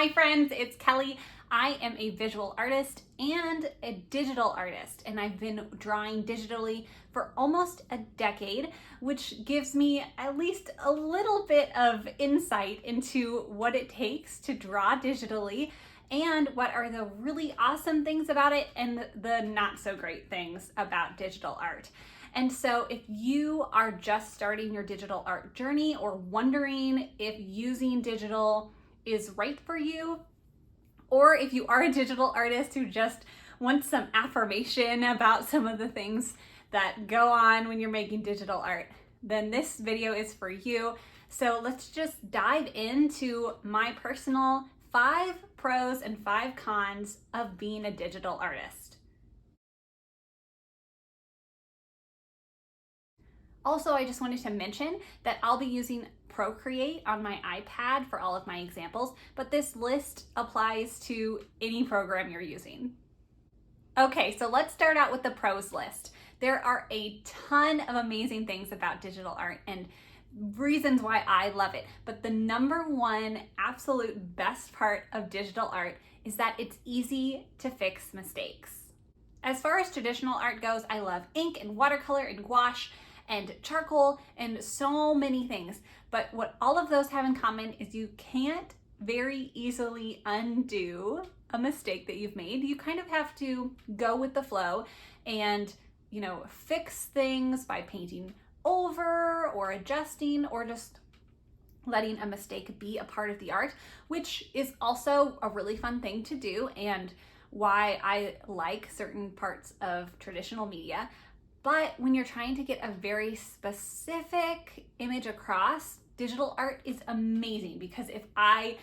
Hi friends, it's Kelly. I am a visual artist and a digital artist, and I've been drawing digitally for almost a decade, which gives me at least a little bit of insight into what it takes to draw digitally and what are the really awesome things about it and the not so great things about digital art. And so if you are just starting your digital art journey or wondering if using digital is right for you, or if you are a digital artist who just wants some affirmation about some of the things that go on when you're making digital art, then this video is for you. So let's just dive into my personal 5 pros and 5 cons of being a digital artist. Also, I just wanted to mention that I'll be using Procreate on my iPad for all of my examples, but this list applies to any program you're using. Okay, so let's start out with the pros list. There are a ton of amazing things about digital art and reasons why I love it, but the number one absolute best part of digital art is that it's easy to fix mistakes. As far as traditional art goes, I love ink and watercolor and gouache and charcoal and so many things. But what all of those have in common is you can't very easily undo a mistake that you've made. You kind of have to go with the flow and, fix things by painting over or adjusting or just letting a mistake be a part of the art, which is also a really fun thing to do and why I like certain parts of traditional media. But when you're trying to get a very specific image across, digital art is amazing because if I,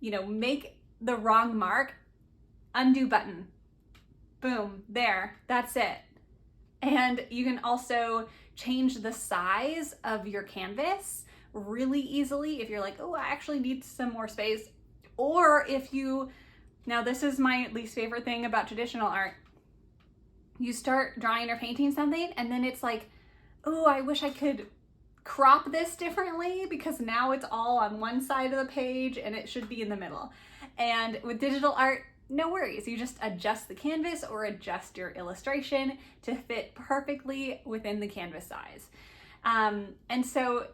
make the wrong mark, undo button, boom, there, that's it. And you can also change the size of your canvas really easily if you're like, oh, I actually need some more space. Or if now this is my least favorite thing about traditional art, you start drawing or painting something and then it's like, oh, I wish I could crop this differently because now it's all on one side of the page and it should be in the middle. And with digital art, no worries. You just adjust the canvas or adjust your illustration to fit perfectly within the canvas size. And so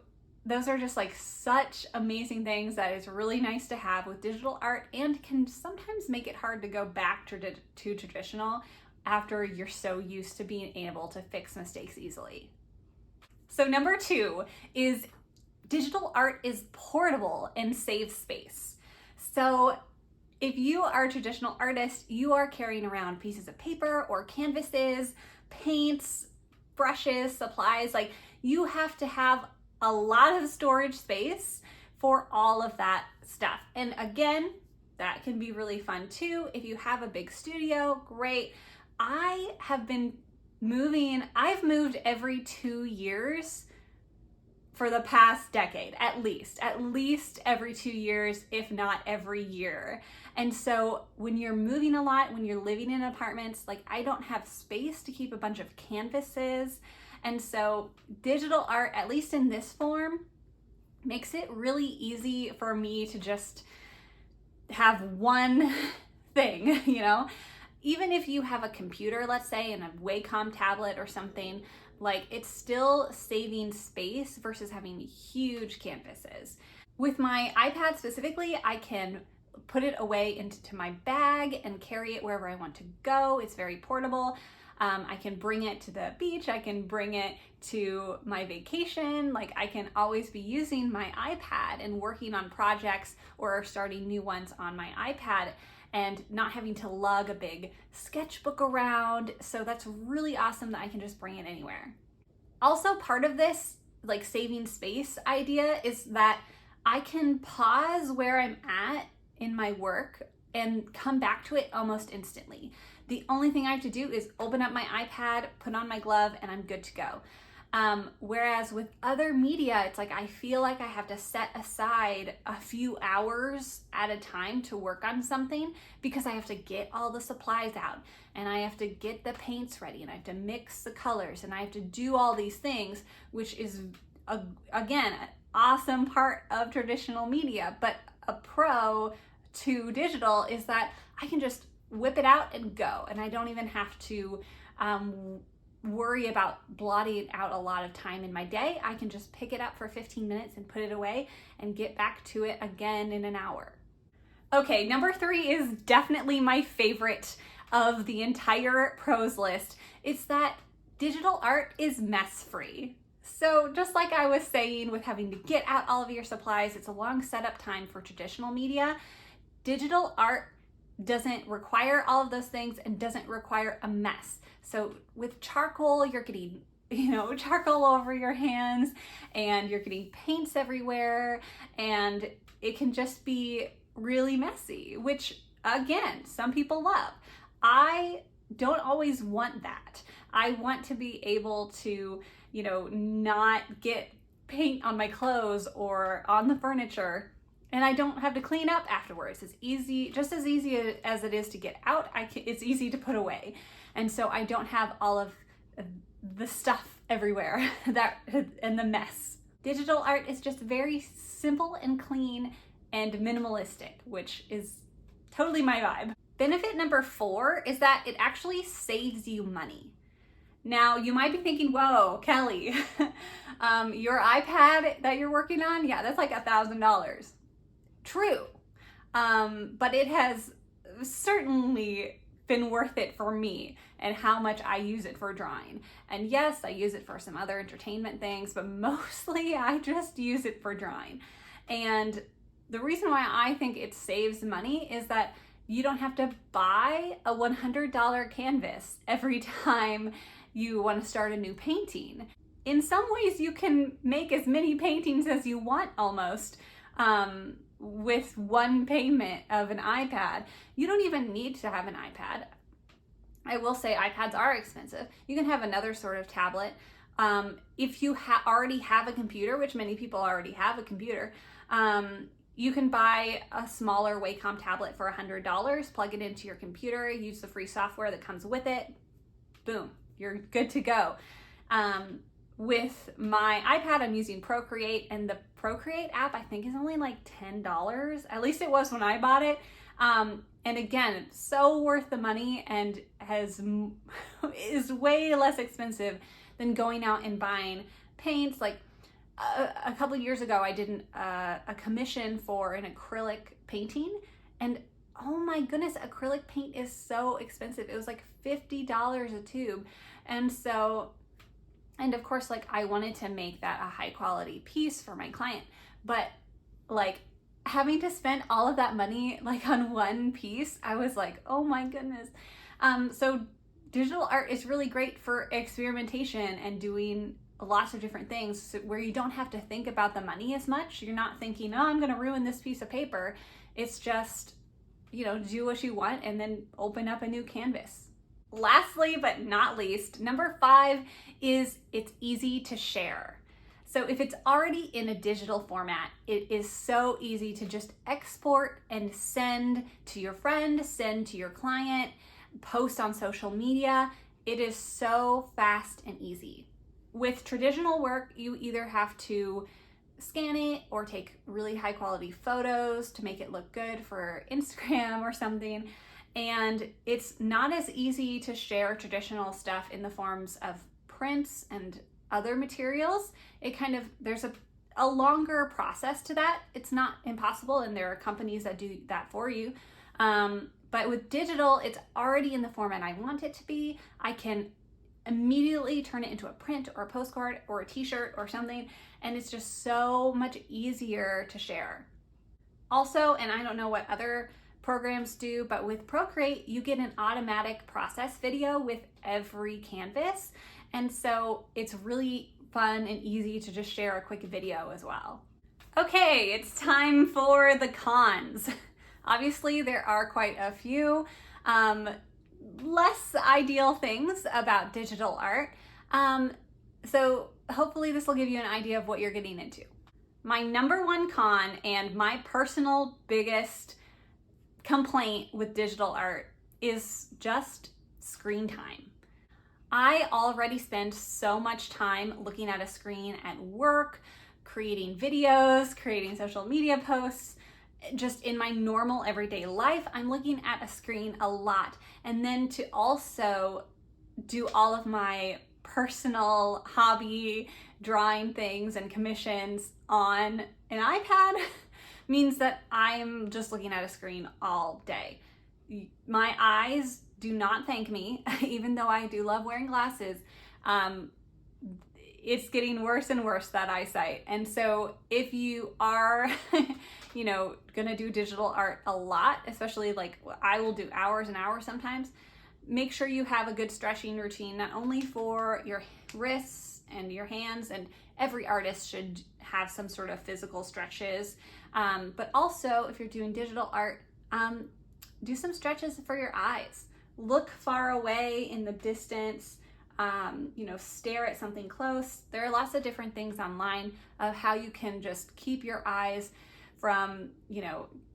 those are just like such amazing things that is really nice to have with digital art and can sometimes make it hard to go back to traditional after you're so used to being able to fix mistakes easily. So number 2 is digital art is portable and saves space. So if you are a traditional artist, you are carrying around pieces of paper or canvases, paints, brushes, supplies. Like you have to have a lot of storage space for all of that stuff. And again, that can be really fun too. If you have a big studio, great. I've moved every 2 years for the past decade, at least every 2 years, if not every year. And so when you're moving a lot, when you're living in apartments, like I don't have space to keep a bunch of canvases. And so digital art, at least in this form, makes it really easy for me to just have one thing, Even if you have a computer, let's say, and a Wacom tablet or something, like it's still saving space versus having huge canvases. With my iPad specifically, I can put it away into my bag and carry it wherever I want to go. It's very portable. I can bring it to the beach. I can bring it to my vacation. Like I can always be using my iPad and working on projects or starting new ones on my iPad and not having to lug a big sketchbook around. So that's really awesome that I can just bring it anywhere. Also, part of this like saving space idea is that I can pause where I'm at in my work and come back to it almost instantly. The only thing I have to do is open up my iPad, put on my glove, and I'm good to go. Whereas with other media, it's like I feel like I have to set aside a few hours at a time to work on something because I have to get all the supplies out and I have to get the paints ready and I have to mix the colors and I have to do all these things, which is, again, an awesome part of traditional media, but a pro to digital is that I can just whip it out and go, and I don't even have to worry about blotting out a lot of time in my day. I can just pick it up for 15 minutes and put it away and get back to it again in an hour. Okay, number 3 is definitely my favorite of the entire pros list. It's that digital art is mess-free. So just like I was saying with having to get out all of your supplies, it's a long setup time for traditional media. Digital art doesn't require all of those things and doesn't require a mess. So with charcoal, you're getting, charcoal over your hands, and you're getting paints everywhere, and it can just be really messy, which again, some people love. I don't always want that. I want to be able to, not get paint on my clothes or on the furniture, and I don't have to clean up afterwards. It's easy, just as easy as it is to get out, it's easy to put away. And so I don't have all of the stuff everywhere and the mess. Digital art is just very simple and clean and minimalistic, which is totally my vibe. Benefit number 4 is that it actually saves you money. Now, you might be thinking, whoa, Kelly, your iPad that you're working on, yeah, that's like $1,000. True, but it has certainly been worth it for me and how much I use it for drawing. And yes, I use it for some other entertainment things, but mostly I just use it for drawing. And the reason why I think it saves money is that you don't have to buy a $100 canvas every time you want to start a new painting. In some ways, you can make as many paintings as you want almost with one payment of an iPad. You don't even need to have an iPad. I will say iPads are expensive. You can have another sort of tablet. If you already have a computer, which many people already have a computer, you can buy a smaller Wacom tablet for $100, plug it into your computer, use the free software that comes with it. Boom, you're good to go. With my iPad, I'm using Procreate, and the Procreate app I think is only like $10. At least it was when I bought it. And again, so worth the money, and is way less expensive than going out and buying paints. Like a couple of years ago, I did a commission for an acrylic painting, and oh my goodness, acrylic paint is so expensive. It was like $50 a tube. And of course, like, I wanted to make that a high quality piece for my client, but like having to spend all of that money like on one piece, I was like, oh my goodness. So digital art is really great for experimentation and doing lots of different things where you don't have to think about the money as much. You're not thinking, oh, I'm gonna ruin this piece of paper. It's just, do what you want and then open up a new canvas. Lastly, but not least, number 5 is it's easy to share. So if it's already in a digital format, it is so easy to just export and send to your friend, send to your client, post on social media. It is so fast and easy. With traditional work, you either have to scan it or take really high quality photos to make it look good for Instagram or something. And it's not as easy to share traditional stuff in the forms of prints and other materials. There's a longer process to that. It's not impossible, and there are companies that do that for you. But with digital, it's already in the format I want it to be. I can immediately turn it into a print or a postcard or a t-shirt or something, and it's just so much easier to share. Also, and I don't know what other programs do, but with Procreate, you get an automatic process video with every canvas. And so it's really fun and easy to just share a quick video as well. Okay, it's time for the cons. Obviously, there are quite a few less ideal things about digital art. So hopefully this will give you an idea of what you're getting into. My number 1 con and my personal biggest complaint with digital art is just screen time. I already spend so much time looking at a screen at work, creating videos, creating social media posts, just in my normal everyday life, I'm looking at a screen a lot. And then to also do all of my personal hobby drawing things and commissions on an iPad means that I'm just looking at a screen all day. My eyes do not thank me, even though I do love wearing glasses. It's getting worse and worse, that eyesight. And so if you are, gonna do digital art a lot, especially like I will do hours and hours sometimes, make sure you have a good stretching routine, not only for your wrists and your hands, and every artist should have some sort of physical stretches, but also if you're doing digital art, do some stretches for your eyes. Look far away in the distance, stare at something close. There are lots of different things online of how you can just keep your eyes from,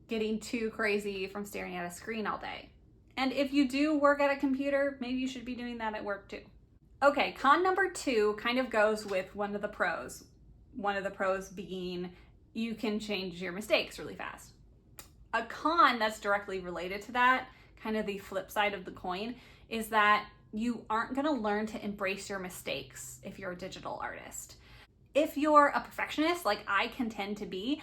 getting too crazy from staring at a screen all day. And if you do work at a computer, maybe you should be doing that at work too. Okay, con number 2 kind of goes with one of the pros. One of the pros being you can change your mistakes really fast. A con that's directly related to that, kind of the flip side of the coin, is that you aren't going to learn to embrace your mistakes if you're a digital artist. If you're a perfectionist, like I can tend to be,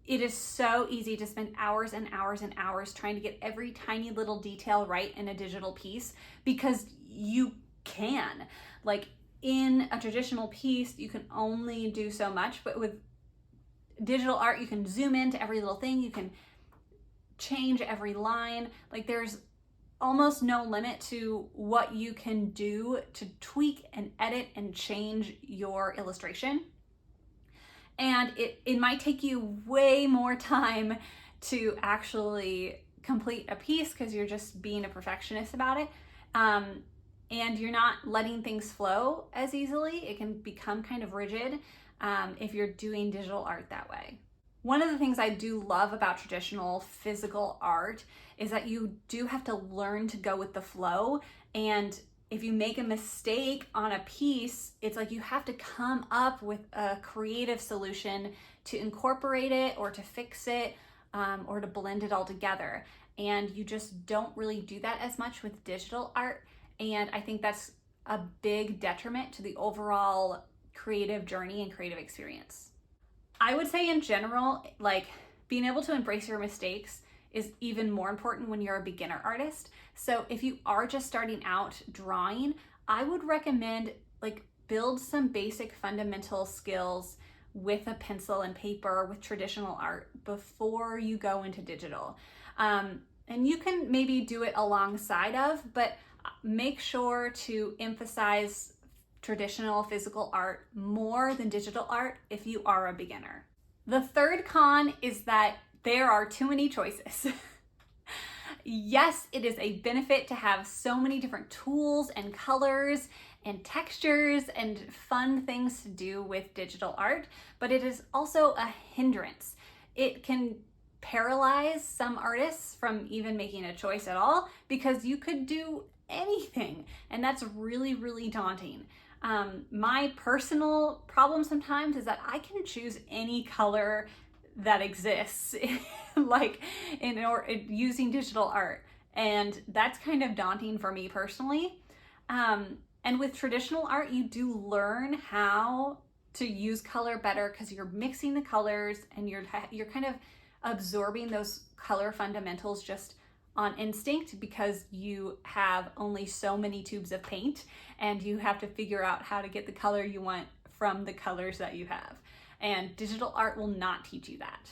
it is so easy to spend hours and hours and hours trying to get every tiny little detail right in a digital piece, because you can. Like in a traditional piece, you can only do so much, but with digital art, you can zoom into every little thing, you can change every line. Like there's almost no limit to what you can do to tweak and edit and change your illustration. And it might take you way more time to actually complete a piece because you're just being a perfectionist about it. And you're not letting things flow as easily. It can become kind of rigid if you're doing digital art that way. One of the things I do love about traditional physical art is that you do have to learn to go with the flow. And if you make a mistake on a piece, it's like you have to come up with a creative solution to incorporate it or to fix it or to blend it all together. And you just don't really do that as much with digital art. And I think that's a big detriment to the overall creative journey and creative experience. I would say in general, like being able to embrace your mistakes is even more important when you're a beginner artist. So if you are just starting out drawing, I would recommend like build some basic fundamental skills with a pencil and paper with traditional art before you go into digital. And you can maybe do it alongside of, but make sure to emphasize traditional physical art more than digital art if you are a beginner. The third con is that there are too many choices. Yes, it is a benefit to have so many different tools and colors and textures and fun things to do with digital art, but it is also a hindrance. It can paralyze some artists from even making a choice at all because you could do anything, and that's really, really daunting. My personal problem sometimes is that I can choose any color that exists like using digital art, and that's kind of daunting for me personally. And with traditional art, you do learn how to use color better because you're mixing the colors and you're kind of absorbing those color fundamentals just on instinct because you have only so many tubes of paint and you have to figure out how to get the color you want from the colors that you have. And digital art will not teach you that.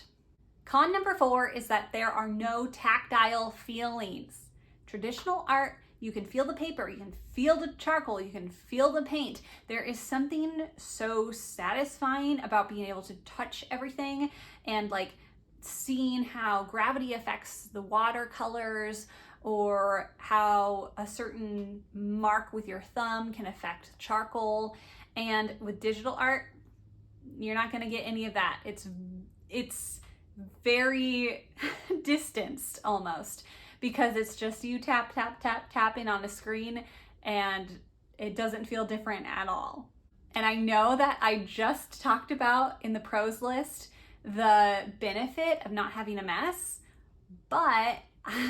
Con number 4 is that there are no tactile feelings. Traditional art, you can feel the paper, you can feel the charcoal, you can feel the paint. There is something so satisfying about being able to touch everything and like seeing how gravity affects the watercolors or how a certain mark with your thumb can affect charcoal. And with digital art, you're not going to get any of that. It's very distanced almost because it's just you tapping on a screen and it doesn't feel different at all. And I know that I just talked about in the pros list the benefit of not having a mess, but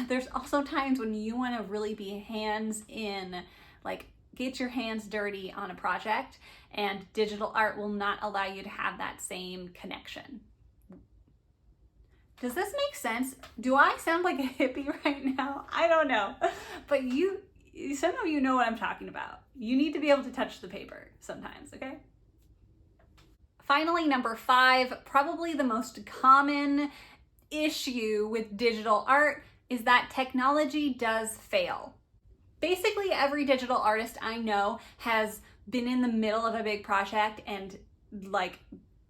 there's also times when you want to really be hands in, like get your hands dirty on a project, and digital art will not allow you to have that same connection. Does this make sense? Do I sound like a hippie right now? I don't know, but some of you know what I'm talking about. You need to be able to touch the paper sometimes, okay? Finally, number 5, probably the most common issue with digital art is that technology does fail. Basically, every digital artist I know has been in the middle of a big project and like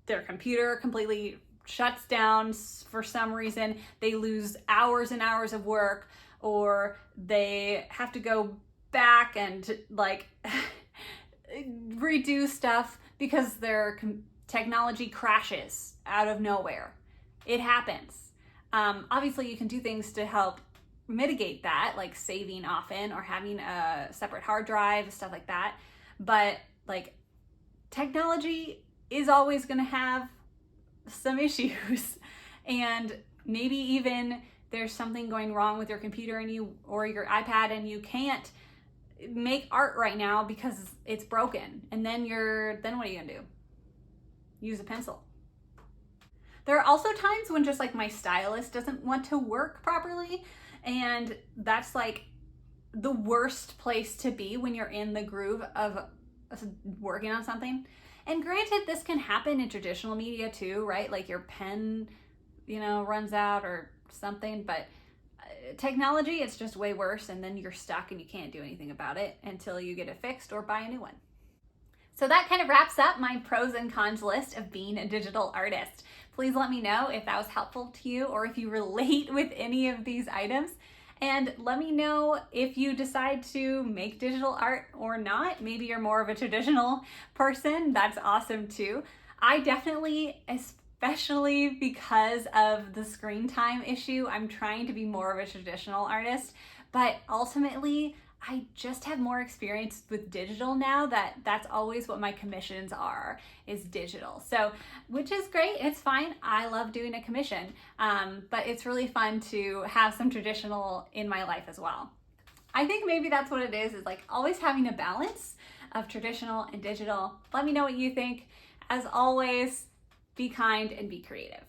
their computer completely shuts down for some reason. They lose hours and hours of work, or they have to go back and like redo stuff because their technology crashes out of nowhere. It happens. Obviously, you can do things to help mitigate that, like saving often or having a separate hard drive, stuff like that. But like technology is always going to have some issues, and maybe even there's something going wrong with your computer and or your iPad, and you can't make art right now because it's broken. And then what are you gonna do? Use a pencil. There are also times when just like my stylus doesn't want to work properly, and that's like the worst place to be when you're in the groove of working on something. And granted, this can happen in traditional media too, right? Like your pen, runs out or something, but technology, it's just way worse, and then you're stuck and you can't do anything about it until you get it fixed or buy a new one. So that kind of wraps up my pros and cons list of being a digital artist. Please let me know if that was helpful to you or if you relate with any of these items. And let me know if you decide to make digital art or not. Maybe you're more of a traditional person. That's awesome too. I definitely, especially because of the screen time issue, I'm trying to be more of a traditional artist. But ultimately, I just have more experience with digital now. That's always what my commissions are, is digital. So, which is great, it's fine. I love doing a commission, but it's really fun to have some traditional in my life as well. I think maybe that's what it is like always having a balance of traditional and digital. Let me know what you think. As always, be kind and be creative.